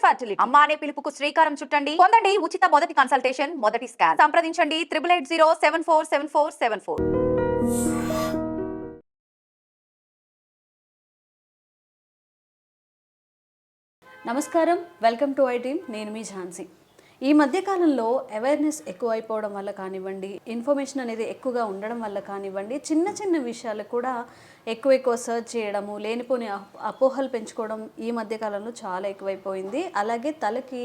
Fertility అమ్మా అనే పిలుపుకు శ్రీకారం చుట్టండి. పొందండి ఉచిత మొదటి కన్సల్టేషన్, మొదటి స్కాన్. సంప్రదించండి 8880747474. నమస్కారం, వెల్కమ్ టు ఐ టీమ్. నేను మీ ఝాన్సీ. ఈ మధ్యకాలంలో అవేర్నెస్ ఎక్కువైపోవడం వల్ల కానివ్వండి, ఇన్ఫర్మేషన్ అనేది ఎక్కువగా ఉండడం వల్ల కానివ్వండి, చిన్న చిన్న విషయాలు కూడా ఎక్కువ సర్చ్ చేయడము, లేనిపోని అపోహలు పెంచుకోవడం ఈ మధ్యకాలంలో చాలా ఎక్కువైపోయింది. అలాగే తలకి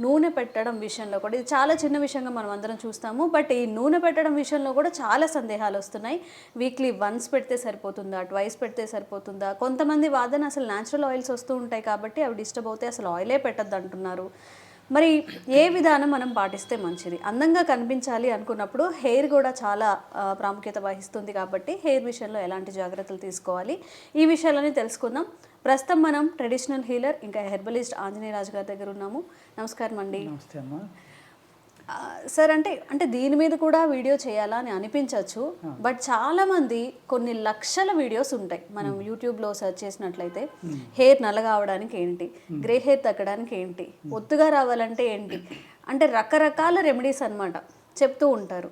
నూనె పెట్టడం విషయంలో కూడా ఇది చాలా చిన్న విషయంగా మనం అందరం చూస్తాము. బట్ ఈ నూనె పెట్టడం విషయంలో కూడా చాలా సందేహాలు వస్తున్నాయి. వీక్లీ వన్స్ పెడితే సరిపోతుందా, ట్వైస్ పెడితే సరిపోతుందా? కొంతమంది వాదన అసలు న్యాచురల్ ఆయిల్స్ వస్తూ ఉంటాయి కాబట్టి అవి డిస్టర్బ్ అవుతే అసలు ఆయిలే పెట్టద్దు అంటున్నారు. మరి ఏ విధానం మనం పాటిస్తే మంచిది? అందంగా కనిపించాలి అనుకున్నప్పుడు హెయిర్ కూడా చాలా ప్రాముఖ్యత వహిస్తుంది కాబట్టి హెయిర్ విషయంలో ఎలాంటి జాగ్రత్తలు తీసుకోవాలి, ఈ విషయాలని తెలుసుకుందాం. ప్రస్తుతం మనం ట్రెడిషనల్ హీలర్ ఇంకా హెర్బలిస్ట్ ఆంజనేయ రాజు గారి దగ్గర ఉన్నాము. నమస్కారం అండి. నమస్తే అమ్మా. సార్, అంటే దీని మీద కూడా వీడియో చేయాలా అని అనిపించవచ్చు. బట్ చాలామంది కొన్ని లక్షల వీడియోస్ ఉంటాయి. మనం యూట్యూబ్లో సెర్చ్ చేసినట్లయితే హెయిర్ నల్లగా అవడానికి ఏంటి, గ్రే హెయిర్ తగ్గడానికి ఏంటి, ఒత్తుగా రావాలంటే ఏంటి, అంటే రకరకాల రెమెడీస్ అన్నమాట చెప్తూ ఉంటారు.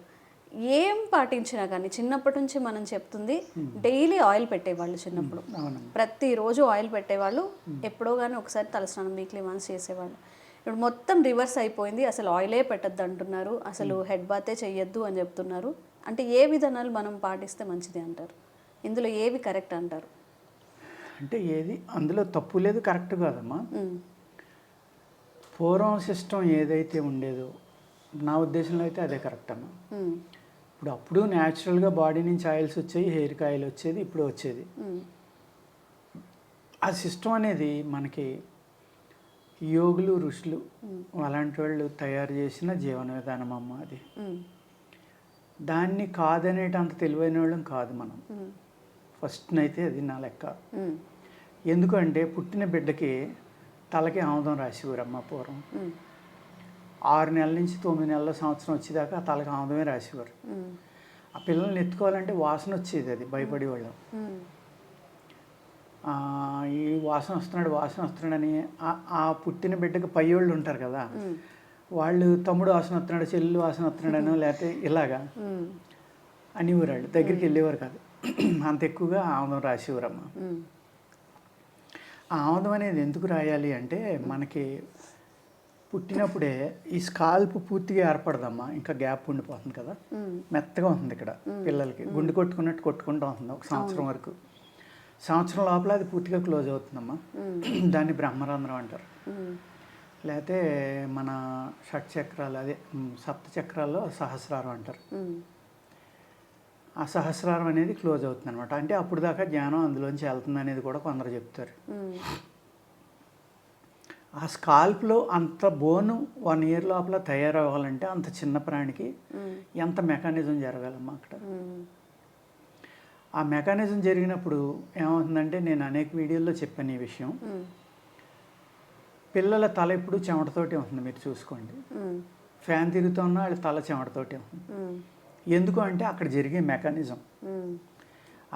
ఏం పాటించినా కానీ చిన్నప్పటి నుంచి మనం చెప్తుంది డైలీ ఆయిల్ పెట్టేవాళ్ళు. చిన్నప్పుడు ప్రతిరోజు ఆయిల్ పెట్టేవాళ్ళు. ఎప్పుడో కానీ ఒకసారి తలస్నానం వీక్లీ వన్స్ చేసేవాళ్ళు. ఇప్పుడు మొత్తం రివర్స్ అయిపోయింది. అసలు ఆయిలే పెట్టద్దు అంటున్నారు, అసలు హెడ్ బాతే చెయ్యొద్దు అని చెప్తున్నారు. అంటే ఏ విధానాలు మనం పాటిస్తే మంచిది అంటారు? ఇందులో ఏవి కరెక్ట్ అంటారు? అంటే ఏది అందులో తప్పు లేదు, కరెక్ట్ కాదమ్మా. పూర్వం సిస్టమ్ ఏదైతే ఉండేదో నా ఉద్దేశంలో అయితే అదే కరెక్ట్ అమ్మా. అప్పుడు న్యాచురల్గా బాడీ నుంచి ఆయిల్స్ వచ్చాయి, హెయిర్కి ఆయిల్ వచ్చేది, ఇప్పుడు వచ్చేది. ఆ సిస్టమ్ అనేది మనకి యోగులు, ఋషులు అలాంటి వాళ్ళు తయారు చేసిన జీవన విధానం అమ్మ. అది దాన్ని కాదనేటంత తెలివైన వాళ్ళం కాదు మనం. ఫస్ట్నైతే అది నా లెక్క. ఎందుకంటే పుట్టిన బిడ్డకి తలకి ఆముదం రాసేవారమ్మ పూర్వం. 6 నెలల నుంచి 9 నెలల సంవత్సరం వచ్చేదాకా ఆ తలకి ఆముదమే రాసేవారు. ఆ పిల్లల్ని ఎత్తుకోవాలంటే వాసన వచ్చేది, అది భయపడేవాళ్ళం. ఈ వాసన వస్తున్నాడని ఆ పుట్టిన బిడ్డకి పయ్యోళ్ళు ఉంటారు కదా, వాళ్ళు తమ్ముడు వాసన వస్తున్నాడు, చెల్లు వాసన వస్తున్నాడనో లేకపోతే ఇలాగా అనేవారు. వాళ్ళు దగ్గరికి వెళ్ళేవారు కాదు. అంత ఎక్కువగా ఆముదం రాసేవారమ్మ. ఆ ఆముదం అనేది ఎందుకు రాయాలి అంటే మనకి పుట్టినప్పుడే ఈ స్కాల్ప్ పూర్తిగా ఏర్పడదమ్మా, ఇంకా గ్యాప్ ఉండిపోతుంది కదా, మెత్తగా ఉంటుంది ఇక్కడ పిల్లలకి. గుండు కొట్టుకున్నట్టు కొట్టుకుంటూ ఉంటుంది ఒక సంవత్సరం వరకు. సంవత్సరం లోపల అది పూర్తిగా క్లోజ్ అవుతుందమ్మా. దాన్ని బ్రహ్మరంధ్రం అంటారు. లేకపోతే మన షట్చక్రాలు, అదే సప్త చక్రాల్లో సహస్రారం అంటారు. ఆ సహస్రారం అనేది క్లోజ్ అవుతుంది అనమాట. అంటే అప్పుడు దాకా జ్ఞానం అందులోంచి వెళ్తుంది అనేది కూడా కొందరు చెప్తారు. ఆ స్కాల్ప్లో అంత బోను 1 year లోపల తయారవ్వాలంటే అంత చిన్న ప్రాణికి ఎంత మెకానిజం జరగాలమ్మా అక్కడ. ఆ మెకానిజం జరిగినప్పుడు ఏమవుతుందంటే, నేను అనేక వీడియోల్లో చెప్పాను ఈ విషయం. పిల్లల తల ఎప్పుడు చెమటతోటి ఉంటుంది, మీరు చూసుకోండి. ఫ్యాన్ తిరుగుతున్నా వాళ్ళ తల చెమటతోటి ఉంటుంది. ఎందుకు అంటే అక్కడ జరిగే మెకానిజం.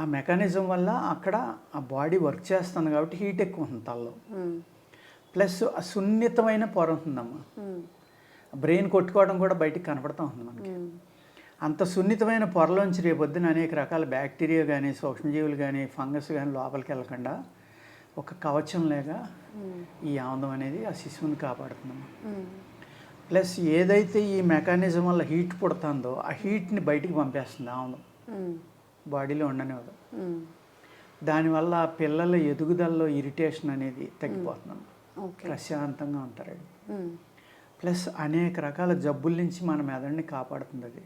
ఆ మెకానిజం వల్ల అక్కడ ఆ బాడీ వర్క్ చేస్తుంది కాబట్టి హీట్ ఎక్కువ ఉంటుంది తలలో. ప్లస్ ఆ సున్నితమైన పొర ఉంటుందమ్మా. బ్రెయిన్ కొట్టుకోవడం కూడా బయటికి కనపడుతూ ఉంటుంది మనకి. అంత సున్నితమైన పొరలోంచి రేపొద్దున అనేక రకాల బ్యాక్టీరియా కానీ, సూక్ష్మజీవులు కానీ, ఫంగస్ కానీ లోపలికి వెళ్ళకుండా ఒక కవచం లేక ఈ ఆముదం అనేది ఆ శిశువుని కాపాడుతుందమ్మా. ప్లస్ ఏదైతే ఈ మెకానిజం వల్ల హీట్ పుడుతుందో ఆ హీట్ని బయటికి పంపేస్తుంది ఆముదం, బాడీలో ఉండనివ్వదు. దానివల్ల పిల్లల ఎదుగుదలలో ఇరిటేషన్ అనేది తగ్గిపోతుందమ్మా. ప్రశాంతంగా ఉంటారు. ప్లస్ అనేక రకాల జబ్బుల నుంచి మన మెదడుని కాపాడుతుంది అది.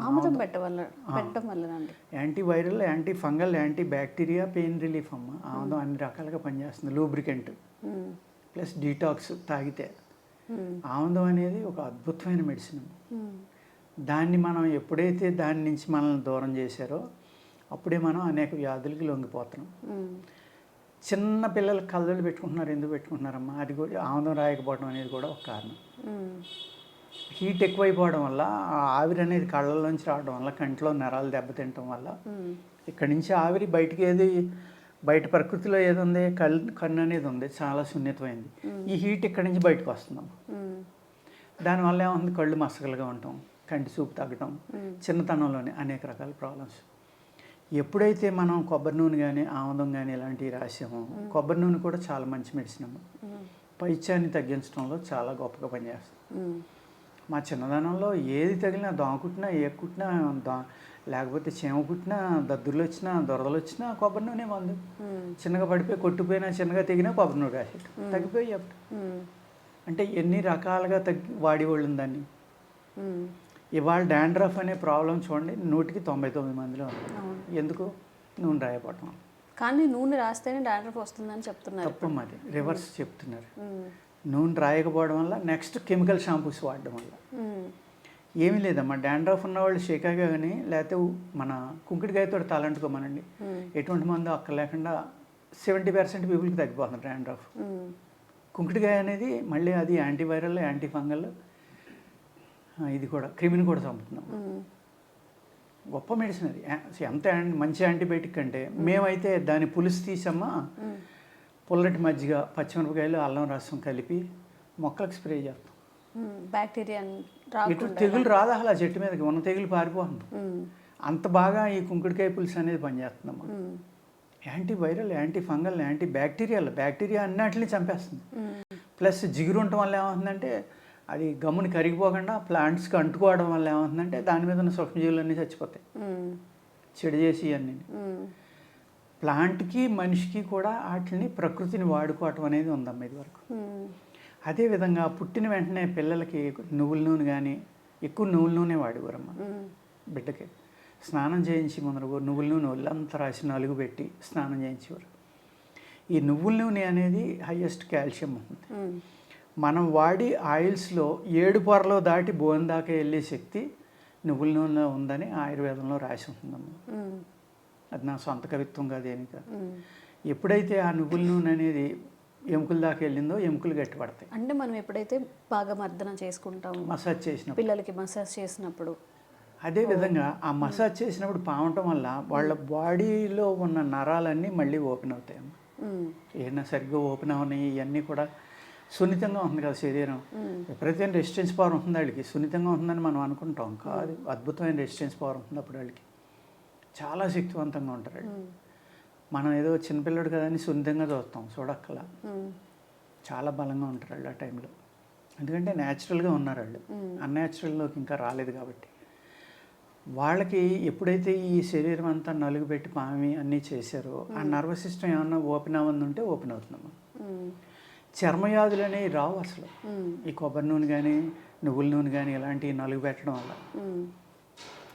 ఆముదం పెట్టడం వల్ల antiviral, anti fungal, anti bacteria, pain relief అమ్మ. ఆముదం అన్ని రకాలుగా పనిచేస్తుంది. లూబ్రికెంట్ ప్లస్ డీటాక్స్ తాగితే. ఆముదం అనేది ఒక అద్భుతమైన మెడిసిన్. దాన్ని మనం ఎప్పుడైతే దాని నుంచి మనల్ని దూరం చేశారో అప్పుడే మనం అనేక వ్యాధులకి లొంగిపోతున్నాం. చిన్న పిల్లలు కళ్ళజోళ్ళు పెట్టుకుంటున్నారు. ఎందుకు పెట్టుకుంటున్నారమ్మా? అది కూడా ఆముదం రాయకపోవడం అనేది కూడా ఒక కారణం. హీట్ ఎక్కువైపోవడం వల్ల ఆవిరి అనేది కళ్ళల్లోంచి రావడం వల్ల, కంటిలో నరాలు దెబ్బతింటం వల్ల ఇక్కడి నుంచి ఆవిరి బయటికి ఏది బయట ప్రకృతిలో ఏది ఉంది, కన్ను అనేది ఉంది, చాలా సున్నితమైంది. ఈ హీట్ ఇక్కడి నుంచి బయటకు వస్తున్నాం. దానివల్ల ఏముంది, కళ్ళు మసకలుగా ఉంటాం, కంటి చూపు తగ్గడం, చిన్నతనంలోనే అనేక రకాల ప్రాబ్లమ్స్. ఎప్పుడైతే మనం కొబ్బరి నూనె కానీ ఆముదం కానీ ఇలాంటివి రాసామో, కొబ్బరి నూనె కూడా చాలా మంచి మెడిసిన్ అమ్మ. పైత్యాన్ని తగ్గించడంలో చాలా గొప్పగా పనిచేస్తుంది. మా చిన్నదనంలో ఏది తగిలినా, దోమ కుట్టినా, ఏ కుట్టినా, లేకపోతే చీమ కుట్టినా, దద్దుర్లు వచ్చినా, దొరదలు వచ్చినా కొబ్బరి నూనె మందు. చిన్నగా పడిపోయి కొట్టుపోయినా, చిన్నగా తెగినా కొబ్బరి నూనె రాసేది, తగ్గిపోయి అప్పుడు. అంటే ఎన్ని రకాలుగా వాడేవాళ్ళు దాన్ని. ఇవాళ డాండ్రఫ్ అనే ప్రాబ్లం చూడండి 100కి 99 మందిలో ఉంది. ఎందుకు? నూనె రాయపడటం. కానీ నూనె రాస్తేనే డాండ్రఫ్ వస్తుందని చెప్తున్నారు. తప్ప మాది రివర్స్ చెప్తున్నారు. నూనె రాయకపోవడం వల్ల నెక్స్ట్ కెమికల్ షాంపూస్ వాడడం వల్ల. ఏమీ లేదమ్మా, డాండ్రఫ్ ఉన్నవాళ్ళు షేకాగా కానీ లేకపోతే మన కుంకుడికాయతో తలంటుకోమనండి, ఎటువంటి మందు అక్కడ లేకుండా 70% పీపుల్కి తగ్గిపోతుంది డాండ్రఫ్. కుంకుడికాయ అనేది మళ్ళీ అది యాంటీవైరల్, యాంటీ ఫంగల్, ఇది కూడా క్రిమిని కూడా చంపుతున్నాం. గొప్ప మెడిసిన్ అది. ఎంత మంచి యాంటీబయాటిక్ అంటే, మేమైతే దాని పులుసు తీసమ్మా, పుల్లటి మజ్జిగ, పచ్చిమిరపకాయలు, అల్లం రసం కలిపి మొక్కలకు స్ప్రే చేస్తాం. బ్యాక్టీరియా ఇటు తెగులు రాదు అసలు, ఆ చెట్టు మీదకి ఉన్న తెగులు పారిపోతుంది. అంత బాగా ఈ కుంకుడికాయ పులుసు అనేది పనిచేస్తుందమ్మా. Antiviral, anti fungal, anti bacteria అన్నిటిని చంపేస్తుంది. ప్లస్ జిగురు ఉండటం వల్ల ఏమవుతుందంటే, అది గమ్ముని కరిగిపోకుండా ప్లాంట్స్కి అంటుకోవడం వల్ల ఏమవుతుందంటే దాని మీద ఉన్న సూక్ష్మజీవులన్నీ చచ్చిపోతాయి, చెడు చేసి అన్నీ. ప్లాంట్కి మనిషికి కూడా వాటిని ప్రకృతిని వాడుకోవటం అనేది ఉందమ్మా ఇది వరకు. అదేవిధంగా పుట్టిన వెంటనే పిల్లలకి నువ్వుల నూనె కానీ, ఎక్కువ నువ్వుల నూనె వాడేవారమ్మా బిడ్డకి. స్నానం చేయించి ముందర నువ్వుల నూనె ఒళ్ళంతా రాసి నలుగు పెట్టి స్నానం చేయించేవారు. ఈ నువ్వుల నూనె అనేది హైయెస్ట్ కాల్షియం ఉంటుంది. మనం వాడి ఆయిల్స్లో 7 పొరలో దాటి బోన్ దాకా వెళ్ళే శక్తి నువ్వుల నూనెలో ఉందని ఆయుర్వేదంలో రాసి ఉంటుందమ్మా. అది నా సొంత కవిత్వం కాదు, ఏమి కాదు. ఎప్పుడైతే ఆ నువ్వుల నూనె అనేది ఎముకల దాకా వెళ్ళిందో ఎముకలు గట్టిపడతాయి. అంటే మనం ఎప్పుడైతే బాగా మర్దన చేసుకుంటాం, మసాజ్ చేసినప్పుడు, పిల్లలకి మసాజ్ చేసినప్పుడు, అదేవిధంగా ఆ మసాజ్ చేసినప్పుడు పావటం వల్ల వాళ్ళ బాడీలో ఉన్న నరాలన్నీ మళ్ళీ ఓపెన్ అవుతాయమ్మా. ఏదైనా సరిగ్గా ఓపెన్ అవునాయి, ఇవన్నీ కూడా సున్నితంగా ఉంటుంది కదా శరీరం. ఎప్పుడైతే రెసిస్టెన్స్ పవర్ ఉంటుంది వాళ్ళకి, సున్నితంగా ఉంటుందని మనం అనుకుంటాం, కాదు, అద్భుతమైన రెసిస్టెన్స్ పవర్ ఉంటుంది అప్పుడు వాళ్ళకి. చాలా శక్తివంతంగా ఉంటారు వాళ్ళు. మనం ఏదో చిన్నపిల్లడు కదా అని సున్నితంగా చూస్తాం, చూడక్కల చాలా బలంగా ఉంటారు వాళ్ళు ఆ టైంలో. ఎందుకంటే న్యాచురల్గా ఉన్నారు వాళ్ళు, అన్యాచురల్లోకి ఇంకా రాలేదు కాబట్టి. వాళ్ళకి ఎప్పుడైతే ఈ శరీరం అంతా నలుగు పెట్టి పామి అన్నీ చేశారో, ఆ నర్వస్ సిస్టమ్ ఏమన్నా ఓపెన్ అవ్వనుంటే ఓపెన్ అవుతుందమ్మా. చర్మవ్యాధులు అనేవి రావు అసలు ఈ కొబ్బరి నూనె కానీ నువ్వుల నూనె కానీ ఇలాంటివి నలుగు పెట్టడం వల్ల.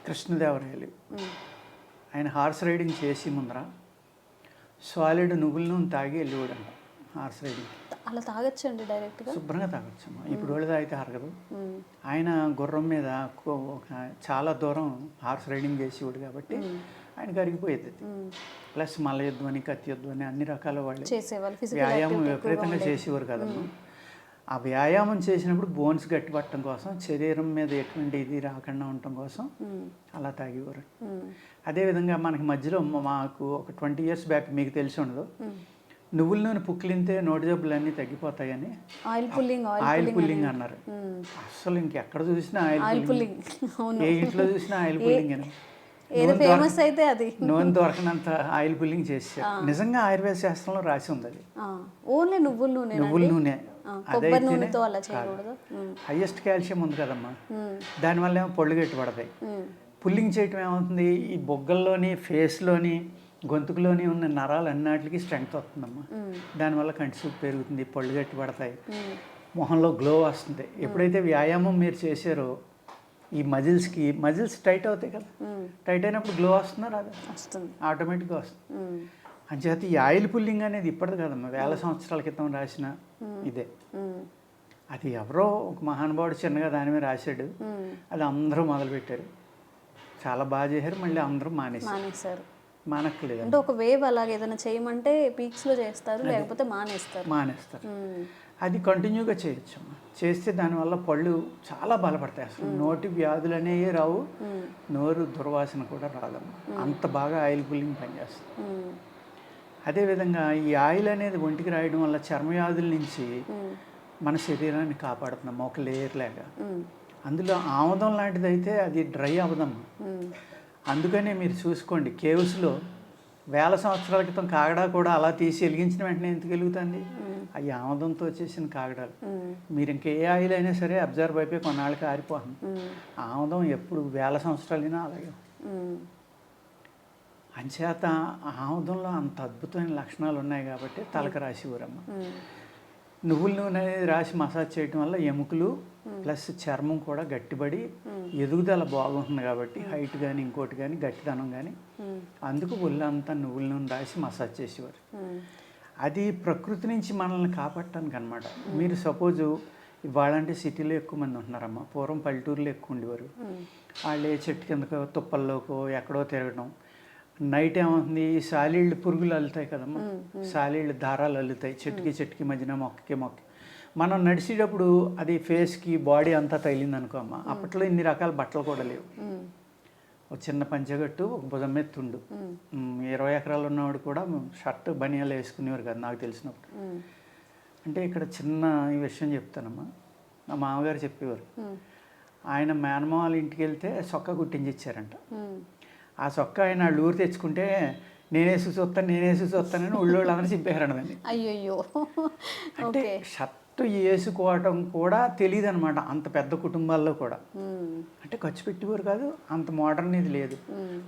కృష్ణదేవరాయలు ఆయన హార్స్ రైడింగ్ చేసి ముందర సాలిడ్ నువ్వుల నూనె తాగి వెళ్ళిపోడంట హార్స్ రైడింగ్. అలా తాగొచ్చండి డైరెక్ట్గా? శుభ్రంగా తాగొచ్చమ్మా. ఇప్పుడు వాళ్ళు తాగితే అరగదు. ఆయన గుర్రం మీద చాలా దూరం హార్స్ రైడింగ్ చేసేవాడు కాబట్టి ఆయనకి అరిగిపోయేది. ప్లస్ మల్ల యుద్ధం అని, కత్తి యుద్ధం అని అన్ని రకాల వాళ్ళు వ్యాయామం విపరీతంగా చేసేవారు కదమ్మా. ఆ వ్యాయామం చేసినప్పుడు బోన్స్ గట్టిపట్టడం కోసం, శరీరం మీద ఎటువంటి ఇది రాకుండా ఉండటం కోసం అలా తాగేవారు. అదేవిధంగా మనకి మధ్యలో మాకు ఒక 20 years బ్యాక్, మీకు తెలిసి ఉండదు, నువ్వుల నూనె పుక్కిలింతే నోటి జబ్బులు అన్నీ తగ్గిపోతాయని ఆయిల్ పుల్లింగ్ అన్నారు. అసలు ఇంకెక్కడ చూసినా ఆయిల్ పుల్లింగ్, ఏ ఇంట్లో చూసినా ఆయిల్ పుల్లింగ్ అని. నూనె దొరకనంత ఆయిల్ పుల్లింగ్ చేసారు. నిజంగా ఆయుర్వేద శాస్త్రంలో రాసి ఉంది అది. ఓన్లీ నువ్వుల నూనె అదైతే హైయెస్ట్ కాల్షియం ఉంది కదమ్మా. దానివల్ల ఏమో పళ్ళు గట్టి పడతాయి. పుల్లింగ్ చేయటం ఏమవుతుంది, ఈ బొగ్గల్లోని, ఫేస్లోని, గొంతుకులోని ఉన్న నరాలు అన్నిటికి స్ట్రెంగ్త్ వస్తుందమ్మా. దానివల్ల కంటి చూపు పెరుగుతుంది, పళ్ళు గట్టి పడతాయి, మొహంలో గ్లో వస్తుంది. ఎప్పుడైతే వ్యాయామం మీరు చేశారో ఈ మజిల్స్ టైట్ అవుతాయి కదా, టైట్ అయినప్పుడు గ్లో వస్తుందా రాదా? ఆటోమేటిక్గా వస్తుంది. అంచేత ఈ ఆయిల్ పుల్లింగ్ అనేది ఇప్పటిది కదమ్మా, 1000 సంవత్సరాల క్రితం రాసిన ఇదే. అది ఎవరో ఒక మహానుభావుడు చిన్నగా దాని మీద రాశాడు, అది అందరూ మొదలుపెట్టారు, చాలా బాగా చేశారు. మళ్ళీ అందరూ మానేశారు. మానక్కలేదు అంటే ఒక వేవ్ అలాగే ఏదైనా చేయమంటే పీక్స్లో చేస్తారు, లేకపోతే మానేస్తారు. అది కంటిన్యూగా చేయొచ్చమ్మా. చేస్తే దానివల్ల పళ్ళు చాలా బలపడతాయి. అసలు నోటి వ్యాధులు అనేవి రావు, నోరు దుర్వాసన కూడా రాదమ్మా. అంత బాగా ఆయిల్ పుల్లింగ్ పనిచేస్తుంది. అదేవిధంగా ఈ ఆయిల్ అనేది ఒంటికి రాయడం వల్ల చర్మవ్యాధుల నుంచి మన శరీరాన్ని కాపాడుతున్నాం ఒక లేయర్ లాగా. అందులో ఆముదం లాంటిది అయితే అది డ్రై అవ్వదమ్మా. అందుకనే మీరు చూసుకోండి, కేవ్స్లో వేల సంవత్సరాల క్రితం కాగడా కూడా అలా తీసి వెలిగించిన వెంటనే ఎందుకు వెలుగుతుంది? అవి ఆముదంతో చేసిన కాగడాలు. మీరు ఇంకే ఆయిల్ అయినా సరే అబ్జర్వ్ అయిపోయి కొన్నాళ్ళకి ఆరిపోతుంది. ఆముదం ఎప్పుడు వేల సంవత్సరాలైనా అలాగే. అంచేత ఆముదంలో అంత అద్భుతమైన లక్షణాలు ఉన్నాయి కాబట్టి తలకు రాసేవారమ్మ. నువ్వుల నూనె అనేది రాసి మసాజ్ చేయడం వల్ల ఎముకలు ప్లస్ చర్మం కూడా గట్టిపడి ఎదుగుదల బాగుంటుంది కాబట్టి హైట్ కానీ ఇంకోటి కానీ గట్టిదనం కానీ, అందుకు ఒళ్ళంతా నువ్వుల నూనె రాసి మసాజ్ చేసేవారు. అది ప్రకృతి నుంచి మనల్ని కాపాడటానికి అనమాట. మీరు సపోజు ఇవాళంటే సిటీలో ఎక్కువ మంది ఉంటున్నారమ్మా, పూర్వం పల్లెటూరులో ఎక్కువ ఉండేవారు. వాళ్ళే చెట్టు కిందకో తుప్పల్లోకో ఎక్కడో తిరగడం. నైట్ ఏమవుతుంది, సాలీళ్ళు పురుగులు అల్లుతాయి కదమ్మా, సాలీళ్ళు దారాలు అల్లుతాయి చెట్టుకి మధ్యన మొక్కకి. మనం నడిచేటప్పుడు అది ఫేస్కి బాడీ అంతా తగిలింది అనుకో అమ్మ. అప్పట్లో ఇన్ని రకాల బట్టలు కూడా లేవు. ఒక చిన్న పంచగట్టు, ఒక భుజం మీద తుండు. 20 ఎకరాలు ఉన్నవాడు కూడా షర్ట్ బనియాలు వేసుకునేవారు కదా నాకు తెలిసినప్పుడు. అంటే ఇక్కడ చిన్న ఈ విషయం చెప్తానమ్మా. మా మామగారు చెప్పేవారు, ఆయన మేనమామ వాళ్ళ ఇంటికి వెళ్తే సొక్క కుట్టించి ఇచ్చారంట. ఆ సొక్క ఆయన వాళ్ళు ఊరు తెచ్చుకుంటే నేనేసి చూస్తానని ఊళ్ళోళ్ళు అందరూ చింపేశారండి దాన్ని. అయ్యో. అంటే షర్ట్ వేసుకోవటం కూడా తెలియదు అనమాట అంత పెద్ద కుటుంబాల్లో కూడా. అంటే ఖర్చు పెట్టేవారు కాదు, అంత మోడర్న్ ఇది లేదు.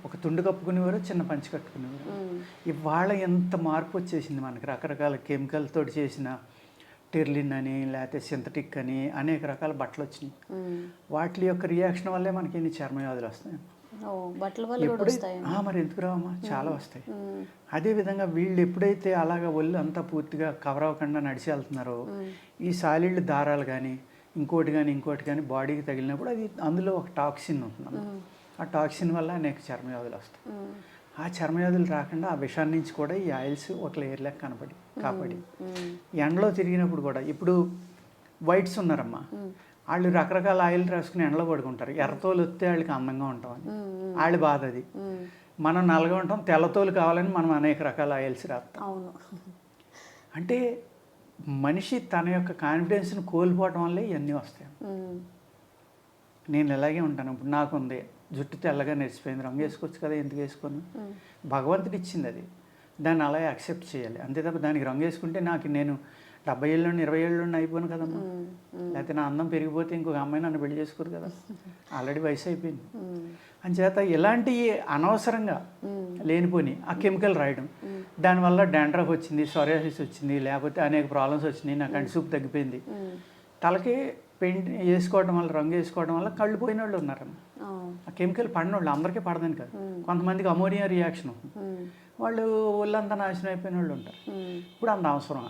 ఒక తుండు కప్పుకునేవారు, చిన్న పంచి కట్టుకునేవారు. ఇవాళ ఎంత మార్పు వచ్చేసింది మనకి, రకరకాల కెమికల్ తోటి చేసిన టెర్లిన్ అని లేకపోతే సింథటిక్ అని అనేక రకాల బట్టలు వచ్చినాయి. వాటి యొక్క రియాక్షన్ వల్లే మనకి ఇన్ని చర్మవ్యాధులు వస్తాయి. బట్టల వల్ల కూడా వస్తాయి. మరి ఎందుకు రావమ్మా, చాలా వస్తాయి. అదేవిధంగా వీళ్ళు ఎప్పుడైతే అలాగ ఒళ్ళు అంతా పూర్తిగా కవర్ అవ్వకుండా నడిచి వెళ్తున్నారో, ఈ సాలిళ్ళు దారాలు కానీ ఇంకోటి కానీ బాడీకి తగిలినప్పుడు అది అందులో ఒక టాక్సిన్ ఉంటుంది. ఆ టాక్సిన్ వల్ల అనేక చర్మవ్యాధులు వస్తాయి. ఆ చర్మవ్యాధులు రాకుండా ఆ విషాన్ని నుంచి కూడా ఈ ఆయిల్స్ ఒక లేయర్ లెక్క కాపాడి ఎండలో తిరిగినప్పుడు కూడా. ఇప్పుడు వైట్స్ ఉన్నారమ్మా, వాళ్ళు రకరకాల ఆయిల్ రాసుకుని ఎండలో పడుకుంటారు. ఎర్రతోలు వస్తే వాళ్ళకి అందంగా ఉంటామని వాళ్ళ బాధ అది. మనం నల్లగా ఉంటాం, తెల్లతోలు కావాలని మనం అనేక రకాల ఆయిల్స్ రాస్తాం. అంటే మనిషి తన యొక్క కాన్ఫిడెన్స్ని కోల్పోవటం వల్లే ఇవన్నీ వస్తాయి. నేను ఇలాగే ఉంటాను. ఇప్పుడు నాకుంది జుట్టు తెల్లగా నెరిసిపోయింది, రంగు వేసుకోవచ్చు కదా, ఎందుకు వేసుకోను? భగవంతుడు ఇచ్చింది అది, దాన్ని అలా యాక్సెప్ట్ చేయాలి అంతే తప్ప దానికి రంగు వేసుకుంటే నేను 70 ఏళ్ళు 20 ఏళ్ళు అయిపోయాను కదమ్మా. లేకపోతే నా అందం పెరిగిపోతే ఇంకొక అమ్మాయి నన్ను పెళ్లి చేసుకోరు కదా, ఆల్రెడీ వయసు అయిపోయింది. అంచేత ఇలాంటివి అనవసరంగా లేనిపోని ఆ కెమికల్ రాయడం, దానివల్ల డాండ్రఫ్ వచ్చింది, సోరియాసిస్ వచ్చింది, లేకపోతే అనేక ప్రాబ్లమ్స్ వచ్చినాయి, నా కంటి చూపు తగ్గిపోయింది. తలకి పెయింట్ వేసుకోవడం వల్ల, రంగు వేసుకోవడం వల్ల కళ్ళు పోయిన వాళ్ళు ఉన్నారమ్మా. ఆ కెమికల్ పడిన వాళ్ళు అందరికీ పడదని కాదు, కొంతమందికి అమోనియా రియాక్షన్ అవుతుంది, వాళ్ళు ఒళ్ళంతా నాశనం అయిపోయిన వాళ్ళు ఉంటారు. ఇప్పుడు అంత అవసరం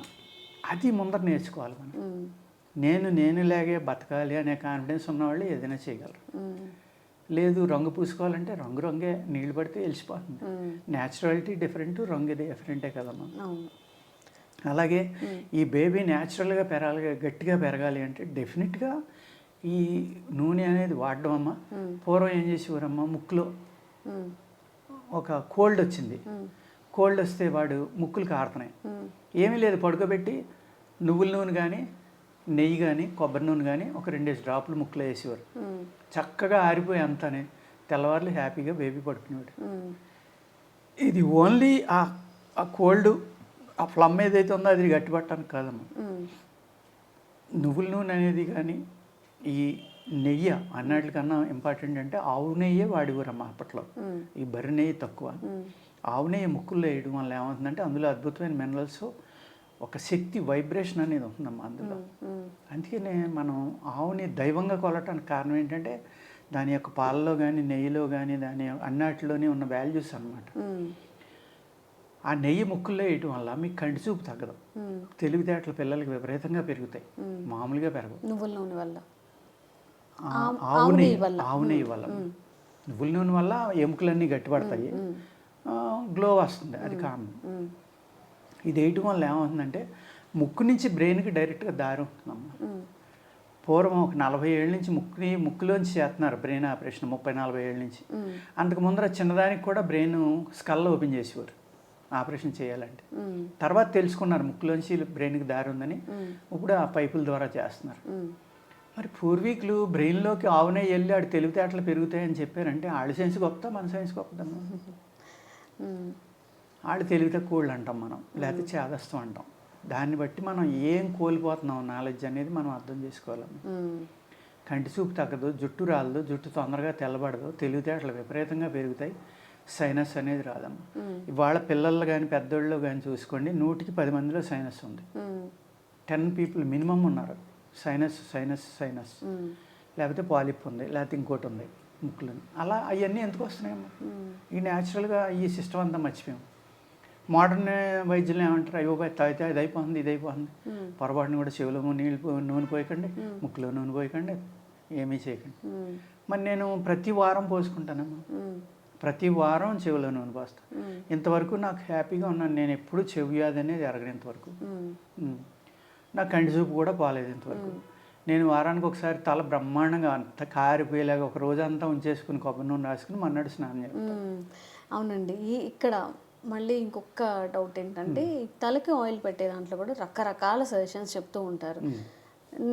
అది ముందర నేర్చుకోవాలి మనం. నేనులాగే బతకాలి అనే కాన్ఫిడెన్స్ ఉన్నవాళ్ళు ఏదైనా చేయగలరు. లేదు రంగు పూసుకోవాలంటే రంగే, నీళ్ళు పడితే వెలిసిపోతుంది. న్యాచురాలిటీ డిఫరెంట్, రంగు డిఫరెంటే కదమ్మా. అలాగే ఈ బేబీ న్యాచురల్గా గట్టిగా పెరగాలి అంటే డెఫినెట్గా ఈ నూనె అనేది వాడడం అమ్మ. పూర్వం ఏం చేసేవారమ్మా, ముక్కులో ఒక కోల్డ్ వచ్చింది, కోల్డ్ వస్తే వాడు ముక్కులు కారుతున్నాయి, ఏమీ లేదు పడుకోబెట్టి నువ్వుల నూనె కానీ నెయ్యి కానీ కొబ్బరి నూనె కానీ ఒక 2 డ్రాపులు ముక్కులో వేసేవారు. చక్కగా ఆరిపోయి అంతానే తెల్లవారులు హ్యాపీగా బేబీ పడుకునేవాడు. ఇది ఓన్లీ ఆ కోల్డ్, ఆ ఫ్లమ్ ఏదైతే ఉందో అది గట్టిపట్టడానికి కాదమ్మా. నువ్వుల నూనె అనేది కానీ ఈ నెయ్యి అన్నిటికన్నా ఇంపార్టెంట్ అంటే ఆవు నెయ్యే వాడేవారమ్మా అప్పట్లో. ఈ బర్రె నెయ్యి తక్కువ. ఆవు నెయ్యి ముక్కుల్లో వేయడం వల్ల ఏమవుతుందంటే అందులో అద్భుతమైన మినరల్స్, ఒక శక్తి, వైబ్రేషన్ అనేది ఉంటుందమ్మా అందులో. అందుకనే మనం ఆవుని దైవంగా కొలటానికి కారణం ఏంటంటే దాని యొక్క పాలలో కానీ నెయ్యిలో కానీ దాని అన్నిటిలోనే ఉన్న వాల్యూస్ అన్నమాట. ఆ నెయ్యి ముక్కుల్లో వేయటం వల్ల మీకు కంటి చూపు తగ్గదు, తెలివితేటలు పిల్లలకి విపరీతంగా పెరుగుతాయి, మామూలుగా పెరగవు. నువ్వుల నూనె వల్ల, ఆవు నెయ్యి వల్ల, నువ్వుల నూనె వల్ల ఎముకలన్నీ గట్టిపడతాయి, గ్లో వస్తుంది, అది కారణం. ఇది వేయటం వల్ల ఏమవుతుందంటే ముక్కు నుంచి బ్రెయిన్కి డైరెక్ట్గా దారి ఉంటుందమ్మా. పూర్వం ఒక 40 ఏళ్ళ నుంచి ముక్కులోంచి చేస్తున్నారు బ్రెయిన్ ఆపరేషన్, 30-40 ఏళ్ళ నుంచి. అంతకు ముందర చిన్నదానికి కూడా బ్రెయిన్ స్కల్ ఓపెన్ చేసేవారు. ఆపరేషన్ చేయాలంటే. తర్వాత తెలుసుకున్నారు ముక్కులోంచి బ్రెయిన్కి దారి ఉందని. ఇప్పుడు ఆ పైపుల ద్వారా చేస్తున్నారు. మరి పూర్వీకులు బ్రెయిన్లోకి ఆవునే వెళ్ళి ఆడు తెలివితేటలు పెరుగుతాయని చెప్పారంటే వాళ్ళ సైన్స్ గొప్ప, మన సైన్స్ గొప్పదమ్మా. వాళ్ళు తెలివి తక్కువ అంటాం మనం, లేకపోతే చేదస్తం అంటాం. దాన్ని బట్టి మనం ఏం కోల్పోతున్నాం నాలెడ్జ్ అనేది మనం అర్థం చేసుకోవాలమ్మా. కంటి చూపు తగ్గదు, జుట్టు రాలదు, జుట్టు తొందరగా తెల్లబడదు, తెలివితేటలు విపరీతంగా పెరుగుతాయి, సైనస్ అనేది రాదమ్మా. ఇవాళ పిల్లలు కానీ పెద్దోళ్ళు కానీ చూసుకోండి, 100కి 10 మందిలో సైనస్ ఉంది. 10 పీపుల్ మినిమం ఉన్నారు సైనస్ సైనస్ సైనస్, లేకపోతే పాలిప్ ఉంది, లేకపోతే ఇంకోటి ఉంది ముక్కులని. అలా అవన్నీ ఎందుకు వస్తున్నాయమ్మా? ఈ న్యాచురల్గా ఈ సిస్టమ్ అంతా మర్చిపోయాం. మోడర్న్ వైద్యులు ఏమంటారు, అయ్యో తాగితే ఇది అయిపోతుంది ఇది అయిపోతుంది, పొరపాటుని కూడా చెవిలో నూనె పోయకండి, ముక్కులో నూనె పోయకండి, ఏమీ చేయకండి. మరి నేను ప్రతి వారం పోసుకుంటానమ్మా, ప్రతి వారం చెవిలో నూనె పోస్తాను. ఇంతవరకు నాకు హ్యాపీగా ఉన్నాను. నేను ఎప్పుడు చెవి వ్యాధి అనేది జరగదు ఇంతవరకు. నాకు కంటి చూపు కూడా పోలేదు ఇంతవరకు. నేను వారానికి ఒకసారి తల బ్రహ్మాండంగా అంత కారిపోయేలాగా ఒక రోజంతా ఉంచేసుకుని కొబ్బరి నూనె రాసుకుని మన్నాడు స్నానం చేస్తాను. అవునండి. ఇక్కడ మళ్ళీ ఇంకొక డౌట్ ఏంటంటే, తలకి ఆయిల్ పెట్టే దాంట్లో కూడా రకరకాల సజెషన్స్ చెప్తూ ఉంటారు.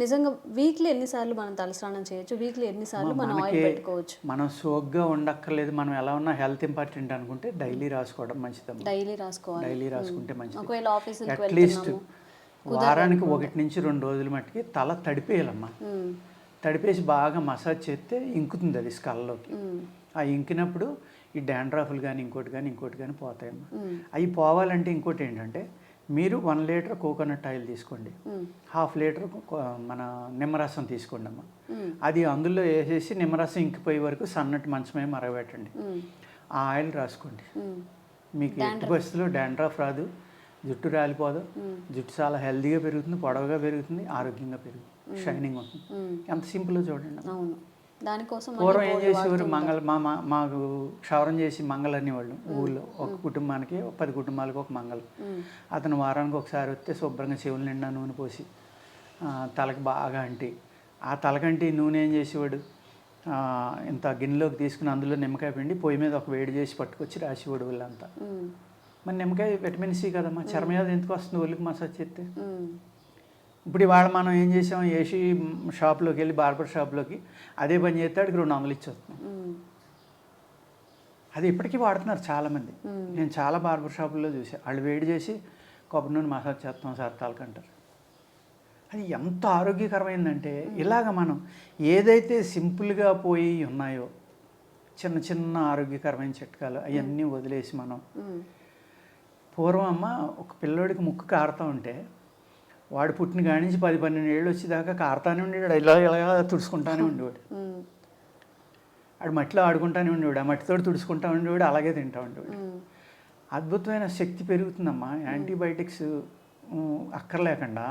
నిజంగా వీక్లీ ఎన్నిసార్లు మనం తలస్నానం చేయొచ్చు, వీక్లీ ఎన్నిసార్లు మనం ఆయిల్ పెట్టుకోవచ్చు? మనం సోగ్గా ఉండక్కర్లేదు, మనం ఎలా ఉన్నా హెల్త్ ఇంపార్టెంట్ అనుకుంటే డైలీ రాసుకోవడం మంచిదమ్మా. డైలీ రాసుకోవాలి. డైలీ రాసుకుంటే మంచిది. ఒకవేళ ఆఫీస్కి అట్లీస్ట్ వారానికి 1 నుంచి 2 రోజుల మట్టుకి తల తడిపేయాలమ్మా. తడిపేసి బాగా మసాజ్ చేస్తే ఇంకుతుంది అది స్కల్లోకి. ఆ ఇంకినప్పుడు ఈ డాండ్రాఫ్లు కానీ ఇంకోటి కానీ పోతాయమ్మా. అవి పోవాలంటే ఇంకోటి ఏంటంటే, మీరు 1 లీటర్ కోకోనట్ ఆయిల్ తీసుకోండి, 1/2 లీటర్ మన నిమ్మరసం తీసుకోండి అమ్మా. అది అందులో వేసేసి నిమ్మరసం ఇంకిపోయే వరకు సన్నటి మంచమే మరగబెట్టండి. ఆ ఆయిల్ రాసుకోండి. మీకు ఎట్టి పరిస్థితుల్లో డాండ్రాఫ్ రాదు, జుట్టు రాలిపోదు, జుట్టు చాలా హెల్తీగా పెరుగుతుంది, పొడవుగా పెరుగుతుంది, ఆరోగ్యంగా పెరుగుతుంది, షైనింగ్ ఉంటుంది. ఎంత సింపుల్గా చూడండి. అవును. దానికోసం పూర్వం ఏం చేసేవారు, మాకు క్షవరం చేసి మంగళ అనేవాళ్ళు ఊళ్ళో. ఒక కుటుంబానికి 10 కుటుంబాలకు ఒక మంగళం. అతను వారానికి ఒకసారి వస్తే శుభ్రంగా చెవుల నిండా నూనె పోసి తలకి బాగా అంటి, ఆ తలకంటి నూనె ఏం చేసేవాడు, ఇంత గిన్నెలోకి తీసుకుని అందులో నిమ్మకాయ పిండి పొయ్యి మీద ఒక వేడి చేసి పట్టుకొచ్చి రాసేవాడు వాళ్ళంతా. మరి నిమ్మకాయ విటమిన్ సి కదమ్మా, చర్మవ్యాధి ఎందుకు వస్తుంది ఒళ్ళకి మసాజ్ చేస్తే? ఇప్పుడు ఇవాళ మనం ఏం చేసాం, ఏసీ షాప్లోకి వెళ్ళి బార్బర్ షాప్లోకి అదే పని చేస్తే అడిగి 200 ఇచ్చేస్తున్నాం. అది ఇప్పటికీ వాడుతున్నారు చాలామంది. నేను చాలా బార్బర్ షాపుల్లో చూసాను, వాళ్ళు వేడి చేసి కొబ్బరి నూనె మసాజ్ చేస్తాం సార్ తలకంటారు. అది ఎంత ఆరోగ్యకరమైందంటే, ఇలాగ మనం ఏదైతే సింపుల్గా పోయి ఉన్నాయో చిన్న చిన్న ఆరోగ్యకరమైన చిట్కాలు అవన్నీ వదిలేసి మనం, పూర్వం అమ్మ ఒక పిల్లోడికి ముక్కు కారుతూ ఉంటే వాడు పుట్టిన కాడి నుంచి 10-12 ఏళ్ళు వచ్చేదాకా కారుతానే ఉండేవాడు, ఇలా తుడుచుకుంటానే ఉండేవాడు. ఆడు మట్టిలో ఆడుకుంటానే ఉండేవాడు, ఆ మట్టితో తుడుచుకుంటా ఉండేవాడు, అలాగే తింటా ఉండేవాడు. అద్భుతమైన శక్తి పెరుగుతుందమ్మా. యాంటీబయాటిక్స్ అక్కర్లేకుండా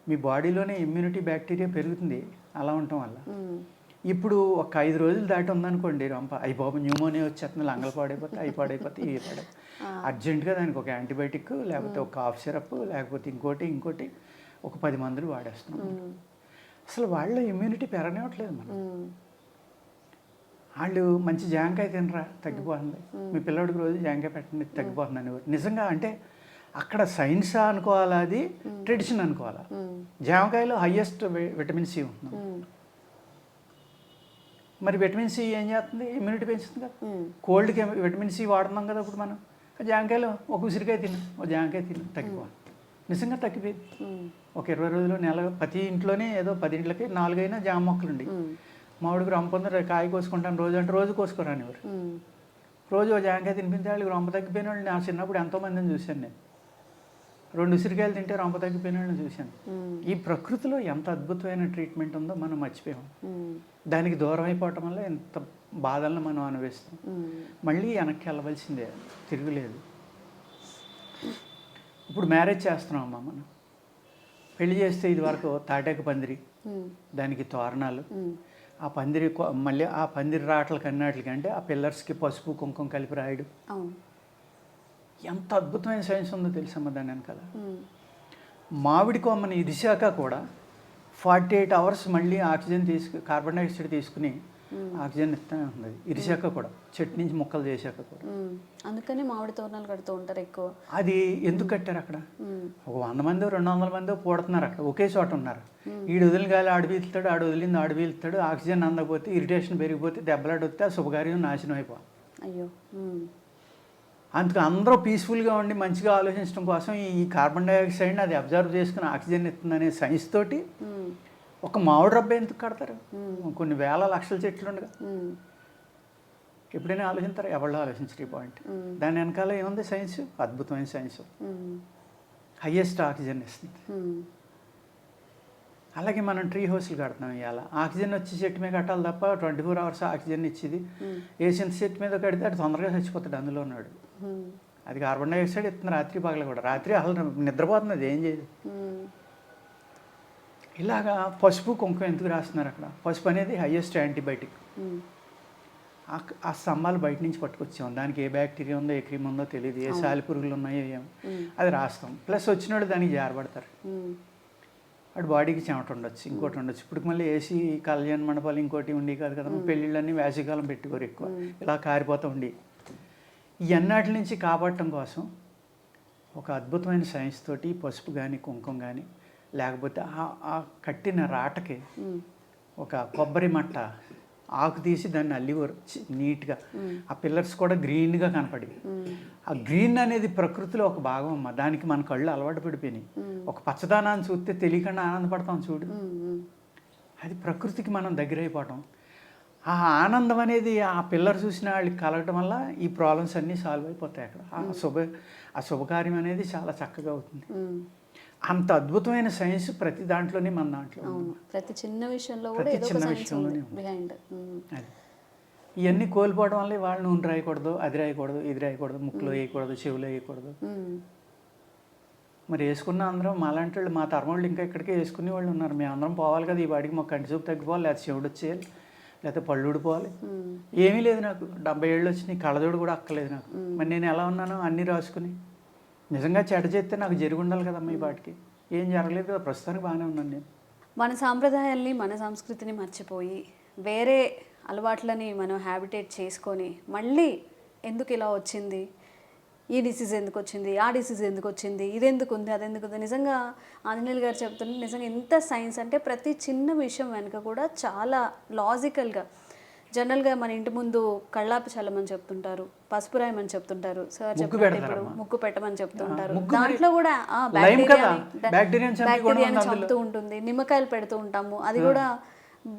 మీ బాడీలోనే ఇమ్యూనిటీ బ్యాక్టీరియా పెరుగుతుంది అలా ఉండటం వల్ల. ఇప్పుడు ఒక 5 రోజులు దాటి ఉందనుకోండి రంప, అయ్యి బాబు న్యూమోనియా వచ్చేస్తుంది, లంగలు పాడైపోతే అవి పాడైపోతే ఇవి పాడైపోతే అర్జెంటుగా దానికి ఒక యాంటీబయాటిక్, లేకపోతే ఒక కాఫ్ సిరప్, లేకపోతే ఇంకోటి ఒక 10 మందులు వాడేస్తున్నాం. అసలు వాళ్ళ ఇమ్యూనిటీ పెరగనివ్వట్లేదు మనం. వాళ్ళు మంచి జాంకాయ తినరా తగ్గిపోతుంది, మీ పిల్లడికి రోజు జాంకాయ పెట్టండి తగ్గిపోతుంది అనేవారు. నిజంగా అంటే అక్కడ సైన్స్ అనుకోవాలా, అది ట్రెడిషన్ అనుకోవాలా. జామకాయలో హయ్యెస్ట్ విటమిన్ సి ఉంటుంది. మరి విటమిన్ సి ఏం చేస్తుంది, ఇమ్యూనిటీ పెంచుతుంది కదా. కోల్డ్కి విటమిన్ సి వాడుతున్నాం కదా. ఇప్పుడు మనం జామకాయలో ఒక ఉసిరికాయ తిన్నాం, ఒక జామకాయ తిన్నాం, తగ్గిపోవాలి. నిజంగా తగ్గిపోయింది. ఒక 20 రోజులు నెల ప్రతి ఇంట్లోనే ఏదో 10 ఇంట్లకి 4 అయినా జామ మొక్కలు ఉండి, మామిడికి రొంప ఉంది, కాయ కోసుకుంటాను రోజు అంటే రోజు కోసుకోరాని ఎవరు. రోజు ఒక జామకాయ తినిపించే వాళ్ళకి రొంప తగ్గిపోయిన వాళ్ళు నా చిన్నప్పుడు ఎంతోమందిని చూశాను నేను. 2 ఉసిరికాయలు తింటే రొంప తగ్గిపోయిన వాళ్ళని చూశాను. ఈ ప్రకృతిలో ఎంత అద్భుతమైన ట్రీట్మెంట్ ఉందో మనం మర్చిపోయాం. దానికి దూరం అయిపోవటం వల్ల ఎంత బాధలను మనం అనుభవిస్తాం. మళ్ళీ వెనక్కి వెళ్ళవలసిందే, తిరుగులేదు. ఇప్పుడు మ్యారేజ్ చేస్తున్నాం అమ్మా మనం. పెళ్లి చేస్తే ఇది వరకు తాటాకు పందిరి, దానికి తోరణాలు, ఆ పందిరి మళ్ళీ ఆ పందిరి రాటలకి అన్నిటికి అంటే ఆ పిల్లర్స్కి పసుపు కుంకుమ కలిపి రాయడు. ఎంత అద్భుతమైన సైన్స్ ఉందో తెలుసమ్మా దాని వెనకాల. మామిడి కొమ్మని ఇరిశాక కూడా 48 అవర్స్ మళ్ళీ ఆక్సిజన్ కార్బన్ డైఆక్సైడ్ తీసుకుని ఆక్సిజన్ ఇస్తూనే ఉంటుంది. ఇరిశాక కూడా, చెట్టు నుంచి ముక్కలు చేశాక కూడా. అందుకని మామిడి తోరణాలు కడుతూ ఉంటారు ఎక్కువ. అది ఎందుకు కట్టారు అక్కడ? ఒక 100 మందో 200 మందో పూడుతున్నారు అక్కడ, ఒకే చోట ఉన్నారు. ఈడు వదిలిన గాలి ఆడు పీలుతాడు, ఆడు వదిలింది ఆడు పీలుతాడు. ఆక్సిజన్ అందకపోతే, ఇరిటేషన్ పెరిగిపోతే, దెబ్బలాడి వస్తే ఆ శుభకార్యం నాశనం అయిపోవాలి. అయ్యో. అందుకు అందరూ పీస్ఫుల్గా ఉండి మంచిగా ఆలోచించడం కోసం ఈ కార్బన్ డైఆక్సైడ్ని అది అబ్జర్వ్ చేసుకుని ఆక్సిజన్ ఇస్తుందనే సైన్స్ తోటి ఒక మామిడి రబ్బ ఎందుకు కడతారు? కొన్ని వేల లక్షల చెట్లు ఉండగా ఎప్పుడైనా ఆలోచిస్తారు? ఎవరిలో ఆలోచించరు ఈ పాయింట్. దాని వెనకాల ఏముంది? సైన్స్, అద్భుతమైన సైన్స్. హయ్యెస్ట్ ఆక్సిజన్ ఇస్తుంది. అలాగే మనం ట్రీ హౌస్లు కడుతున్నాం. ఇవాళ ఆక్సిజన్ వచ్చి చెట్టు మీద కట్టాలి తప్ప 24 hours ఆక్సిజన్ ఇచ్చేది ఏషియన్ చెట్టు మీద కడితే అది తొందరగా చచ్చిపోతాడు, అందులో ఉన్నాడు. అది కార్బన్ డైఆక్సైడ్ ఇస్తుంది రాత్రి పగల కూడా. రాత్రి అసలు నిద్రపోతుంది, అది ఏం చేయదు. ఇలాగా పసుపు కుంకుమ ఎందుకు రాస్తున్నారు అక్కడ? పసుపు అనేది హయ్యెస్ట్ యాంటీబయాటిక్. ఆ స్తంభాలు బయట నుంచి పట్టుకొచ్చాం. దానికి ఏ బ్యాక్టీరియా ఉందో, ఏ క్రీమ్ ఉందో తెలియదు, ఏ సాలి పురుగులు ఉన్నాయో ఏమో, అది రాస్తాం. ప్లస్ వచ్చినోడు దానికి జారబడతారు. వాడు బాడీకి చెమట ఉండొచ్చు, ఇంకోటి ఉండొచ్చు. ఇప్పుడు మళ్ళీ ఏసీ కళ్యాణ మండపాలు ఇంకోటి ఉండి కాదు కదా, పెళ్ళిళ్ళన్నీ వేసవికాలం పెట్టుకోరు ఎక్కువ, ఇలా కారిపోతూ ఉండి. ఇవన్నిటి నుంచి కాపాడటం కోసం ఒక అద్భుతమైన సైన్స్ తోటి పసుపు కానీ కుంకుమ కానీ, లేకపోతే ఆ కట్టిన రాటకి ఒక కొబ్బరి మట్ట ఆకు తీసి దాన్ని అల్లివారు నీట్గా. ఆ పిల్లర్స్ కూడా గ్రీన్గా కనపడి, ఆ గ్రీన్ అనేది ప్రకృతిలో ఒక భాగం అమ్మ. దానికి మన కళ్ళు అలవాటు పడిపోయినాయి. ఒక పచ్చదనాన్ని చూస్తే తెలియకుండా ఆనందపడతాం చూడు, అది ప్రకృతికి మనం దగ్గర అయిపోవటం. ఆ ఆనందం అనేది ఆ పిల్లర్ చూసిన వాళ్ళకి కలగటం వల్ల ఈ ప్రాబ్లమ్స్ అన్నీ సాల్వ్ అయిపోతాయి అక్కడ. ఆ శుభకార్యం అనేది చాలా చక్కగా అవుతుంది. అంత అద్భుతమైన సైన్స్ ప్రతి దాంట్లోనే మన దాంట్లో, ప్రతి చిన్న విషయంలో కూడా ఏదో ఒక సైన్స్ ఉంది బిహైండ్. ఇవన్నీ కోల్పోవడం వల్ల వాళ్ళు నూనె రాయకూడదు, అది రాయకూడదు, ఇది రాయకూడదు, ముక్కులో వేయకూడదు, చెవులో వేయకూడదు. మరి వేసుకున్న అందరం మాలాంటి వాళ్ళు, మా తరం వాళ్ళు ఇంకా ఇక్కడికే వేసుకునే వాళ్ళు ఉన్నారు. మేము అందరం పోవాలి కదా, ఈ వాడికి మాకు కంటి చూపు తగ్గిపోవాలి, లేకపోతే చెవుడు వచ్చేయాలి, లేకపోతే పళ్ళు ఊడిపోవాలి. ఏమీ లేదు నాకు. 70 ఏళ్ళు వచ్చినాయి, కళ్ళజోడు కూడా అక్కలేదు నాకు. మరి నేను ఎలా ఉన్నానో అన్నీ రాసుకుని. నిజంగా చెడ్డ చేస్తే నాకు జరిగి ఉండాలి కదమ్మా. ఈ పాటికి ఏం జరగలేదు కదా, ప్రస్తుతానికి బాగానే ఉన్నాను నేను. మన సాంప్రదాయాల్ని, మన సంస్కృతిని మర్చిపోయి వేరే అలవాట్లని మనం హ్యాబిటేట్ చేసుకొని మళ్ళీ ఎందుకు ఇలా వచ్చింది, ఈ డిసీజ్ ఎందుకు వచ్చింది, ఆ డిసీజ్ ఎందుకు వచ్చింది, ఇది ఎందుకు ఉంది, అది ఎందుకు ఉంది. నిజంగా ఆంజనేయులు గారు చెప్తుంటే నిజంగా ఎంత సైన్స్ అంటే ప్రతి చిన్న విషయం వెనుక కూడా చాలా లాజికల్గా. జనరల్గా మన ఇంటి ముందు కళ్ళాపి చల్లమని చెప్తుంటారు, పసుపు రాయమని చెప్తుంటారు, సార్ చెప్పినప్పుడు ముగ్గు పెట్టమని చెప్తుంటారు. దాంట్లో కూడా బ్యాక్టీరియాని చంపుతూ ఉంటుంది. నిమ్మకాయలు పెడుతూ ఉంటాము, అది కూడా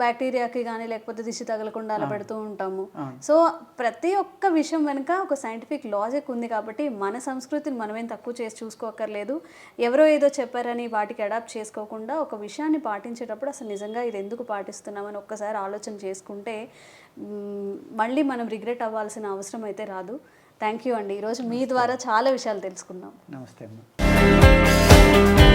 బ్యాక్టీరియాకి కానీ లేకపోతే దిష్టి తగలకుండా అలా పెడుతూ ఉంటాము. సో ప్రతి ఒక్క విషయం వెనుక ఒక సైంటిఫిక్ లాజిక్ ఉంది. కాబట్టి మన సంస్కృతిని మనమేం తక్కువ చేసి చూసుకోకర్లేదు. ఎవరో ఏదో చెప్పారని వాటికి అడాప్ట్ చేసుకోకుండా ఒక విషయాన్ని పాటించేటప్పుడు అసలు నిజంగా ఇది ఎందుకు పాటిస్తున్నామని ఒక్కసారి ఆలోచన చేసుకుంటే మళ్ళీ మనం రిగ్రెట్ అవ్వాల్సిన అవసరం అయితే రాదు. థ్యాంక్ యూ అండి. ఈరోజు మీ ద్వారా చాలా విషయాలు తెలుసుకున్నాం. నమస్తే అమ్మ.